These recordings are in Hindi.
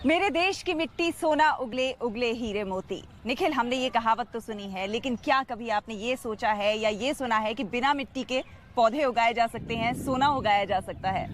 मेरे देश की मिट्टी सोना उगले उगले हीरे मोती। निखिल, हमने ये कहावत तो सुनी है, लेकिन क्या कभी आपने ये सोचा है या ये सुना है कि बिना मिट्टी के पौधे उगाए जा सकते हैं, सोना उगाया जा सकता है?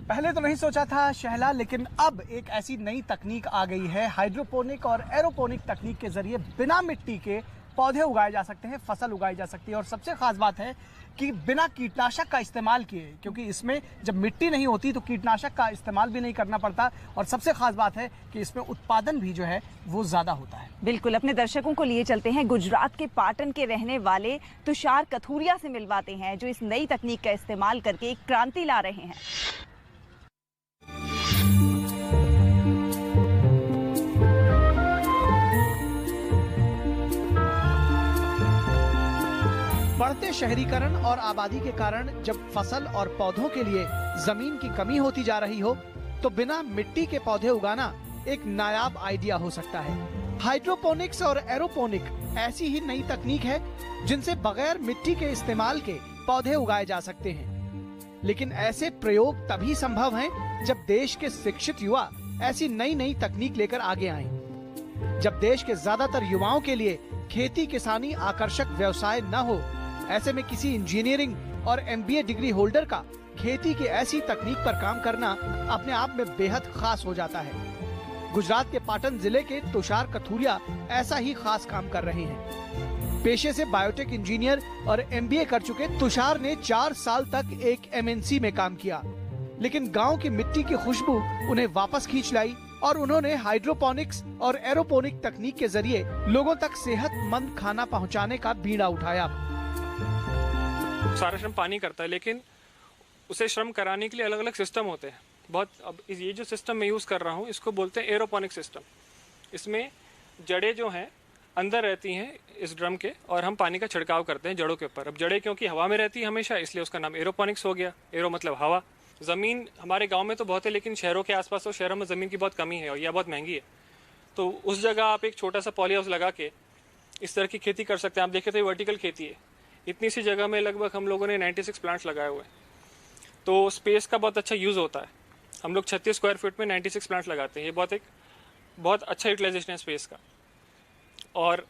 पहले तो नहीं सोचा था शहला, लेकिन अब एक ऐसी नई तकनीक आ गई है। हाइड्रोपोनिक और एरोपोनिक तकनीक के जरिए बिना मिट्टी के पौधे उगाए जा सकते हैं, फसल उगाई जा सकती है। और सबसे खास बात है कि बिना कीटनाशक का इस्तेमाल किए, क्योंकि इसमें जब मिट्टी नहीं होती तो कीटनाशक का इस्तेमाल भी नहीं करना पड़ता। और सबसे खास बात है कि इसमें उत्पादन भी जो है वो ज्यादा होता है। बिल्कुल, अपने दर्शकों को लिए चलते हैं, गुजरात के पाटन के रहने वाले तुषार कथूरिया से मिलवाते हैं, जो इस नई तकनीक का इस्तेमाल करके एक क्रांति ला रहे हैं। बढ़ते शहरीकरण और आबादी के कारण जब फसल और पौधों के लिए जमीन की कमी होती जा रही हो, तो बिना मिट्टी के पौधे उगाना एक नायाब आइडिया हो सकता है। हाइड्रोपोनिक्स और एरोपोनिक ऐसी ही नई तकनीक है जिनसे बगैर मिट्टी के इस्तेमाल के पौधे उगाए जा सकते हैं। लेकिन ऐसे प्रयोग तभी संभव हैं जब देश के शिक्षित युवा ऐसी नई नई तकनीक लेकर आगे आएं। जब देश के ज्यादातर युवाओं के लिए खेती किसानी आकर्षक व्यवसाय न हो, ऐसे में किसी इंजीनियरिंग और MBA डिग्री होल्डर का खेती की ऐसी तकनीक पर काम करना अपने आप में बेहद खास हो जाता है। गुजरात के पाटन जिले के तुषार कथूरिया ऐसा ही खास काम कर रहे हैं। पेशे से बायोटेक इंजीनियर और MBA कर चुके तुषार ने 4 साल तक एक MNC में काम किया, लेकिन गांव की मिट्टी की खुशबू उन्हें वापस खींच लाई और उन्होंने हाइड्रोपोनिक्स और एरोपोनिक तकनीक के जरिए लोगों तक सेहतमंद खाना पहुंचाने का बीड़ा उठाया। सारा श्रम पानी करता है, लेकिन उसे श्रम कराने के लिए अलग अलग सिस्टम होते हैं। अब ये जो सिस्टम मैं यूज़ कर रहा हूँ, इसको बोलते हैं एरोपोनिक सिस्टम। इसमें जड़ें जो हैं अंदर रहती हैं इस ड्रम के, और हम पानी का छिड़काव करते हैं जड़ों के ऊपर। अब जड़ें क्योंकि हवा में रहती है हमेशा, इसलिए उसका नाम एरोपोनिक्स हो गया। एरो मतलब हवा। ज़मीन हमारे गाँव में तो बहुत है, लेकिन शहरों के आसपास तो शहरों में ज़मीन की बहुत कमी है और यह बहुत महंगी है। तो उस जगह आप एक छोटा सा पॉली हाउस लगा के इस तरह की खेती कर सकते हैं। आप देखें तो ये वर्टिकल खेती है। इतनी सी जगह में लगभग हम लोगों ने 96 प्लांट्स लगाए हुए हैं, तो स्पेस का बहुत अच्छा यूज़ होता है। हम लोग 36 स्क्वायर फीट में 96 प्लांट्स लगाते हैं। ये बहुत अच्छा यूटिलाइजेशन है स्पेस का। और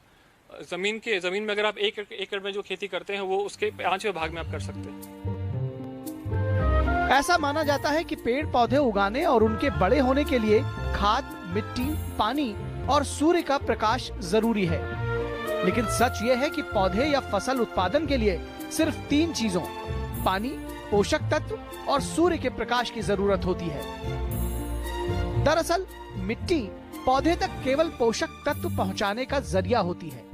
ज़मीन में अगर आप 1 एकड़ में जो खेती करते हैं, वो उसके 5वें भाग में आप कर सकते हैं। ऐसा माना जाता है कि पेड़ पौधे उगाने और उनके बड़े होने के लिए खाद, मिट्टी, पानी और सूर्य का प्रकाश जरूरी है। लेकिन सच ये है कि पौधे या फसल उत्पादन के लिए सिर्फ 3 चीजों पानी, पोषक तत्व और सूर्य के प्रकाश की जरूरत होती है। दरअसल मिट्टी पौधे तक केवल पोषक तत्व पहुंचाने का जरिया होती है।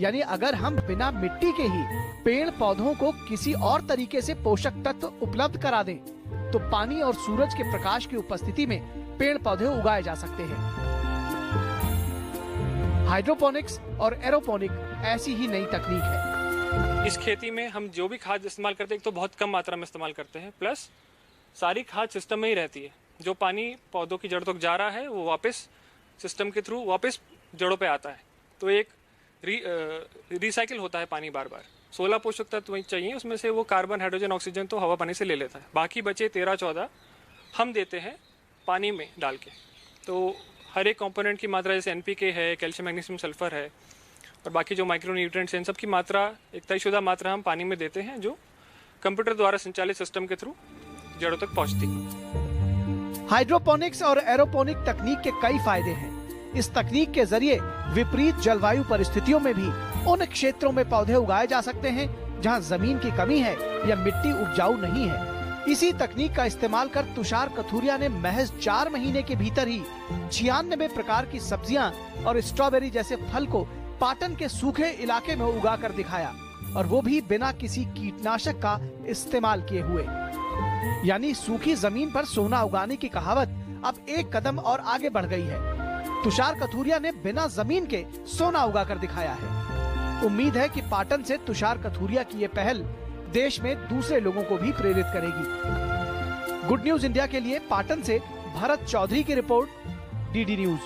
यानी अगर हम बिना मिट्टी के ही पेड़ पौधों को किसी और तरीके से पोषक तत्व उपलब्ध करा दें, तो पानी और सूरज के प्रकाश की उपस्थिति में पेड़ पौधे उगाए जा सकते हैं। हाइड्रोपोनिक्स और एरोपोनिक ऐसी ही नई तकनीक है। इस खेती में हम जो भी खाद इस्तेमाल करते हैं, एक तो बहुत कम मात्रा में इस्तेमाल करते हैं, प्लस सारी खाद सिस्टम में ही रहती है। जो पानी पौधों की जड़ तक जा रहा है, वो वापस सिस्टम के थ्रू वापस जड़ों पे आता है। तो एक रिसाइकिल होता है पानी बार बार। 16 पोषक तत्व चाहिए, उसमें से वो कार्बन, हाइड्रोजन, ऑक्सीजन तो हवा पानी से ले लेता है। बाकी बचे 13-14 हम देते हैं पानी में डाल के। तो हर एक कंपोनेंट की मात्रा, जैसे NPK है, कैल्शियम, मैग्नीशियम, सल्फर है, और बाकी जो माइक्रो न्यूट्रिएंट्स हैं, इन सब की मात्रा एक तयशुदा मात्रा हम पानी में देते हैं, जो कंप्यूटर द्वारा संचालित सिस्टम के थ्रू जड़ों तक पहुंचती है। हाइड्रोपोनिक्स और एरोपोनिक तकनीक के कई फायदे हैं। इस तकनीक के जरिए विपरीत जलवायु परिस्थितियों में भी उन क्षेत्रों में पौधे उगाए जा सकते हैं जहां जमीन की कमी है या मिट्टी उपजाऊ नहीं है। इसी तकनीक का इस्तेमाल कर तुषार कथूरिया ने महज 4 महीने के भीतर ही 96 प्रकार की सब्जियां और स्ट्रॉबेरी जैसे फल को पाटन के सूखे इलाके में उगा कर दिखाया, और वो भी बिना किसी कीटनाशक का इस्तेमाल किए हुए। यानी सूखी जमीन पर सोना उगाने की कहावत अब एक कदम और आगे बढ़ गई है। तुषार कथूरिया ने बिना जमीन के सोना उगा कर दिखाया है। उम्मीद है कि पाटन से तुषार कथूरिया की ये पहल देश में दूसरे लोगों को भी प्रेरित करेगी। गुड न्यूज इंडिया के लिए पाटन से भरत चौधरी की रिपोर्ट, DD न्यूज।